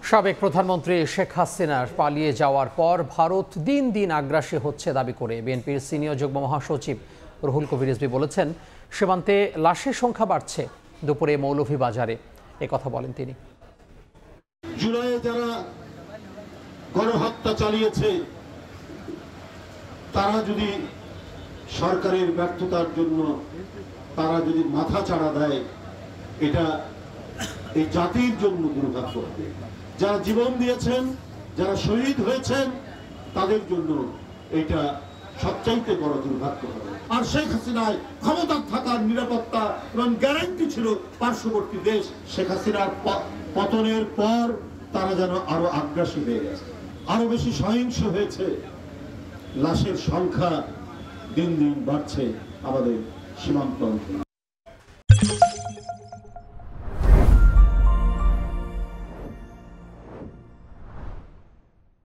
সাবেক প্রধানমন্ত্রী শেখ হাসিনার পালিয়ে যাওয়ার পর ভারত দিন দিন আগ্রাসী হচ্ছে দাবি করে বিএনপির সিনিয়র যুগ্ম মহাসচিব রুহুল কবির রিজভী বলেছেন, সীমান্তে লাশের সংখ্যা বাড়ছে। দুপুরে মৌলভীবাজারে একথা বলেন তিনি। জুলাইয়ে যারা গণহত্যা চালিয়েছে তারা যদি সরকারের ব্যর্থতার জন্য তারা যদি মাথা চাড়া দেয়, এটা এই জাতির জন্য দুর্ভাগ্য হবে। যারা জীবন দিয়েছেন, যারা শহীদ হয়েছেন, তাদের জন্য এটা সবচাইতে বড় দুর্ভাগ্য হবে। আর শেখ হাসিনায় ক্ষমতা থাকার নিরাপত্তা এবং গ্যারান্টি ছিল পার্শ্ববর্তী দেশ। শেখ হাসিনার পতনের পর তারা যেন আরো আগ্রাসী হয়ে গেছে, আরো বেশি সহিংস হয়েছে। লাশের সংখ্যা দিন দিন বাড়ছে আমাদের সীমান্ত অঞ্চলে।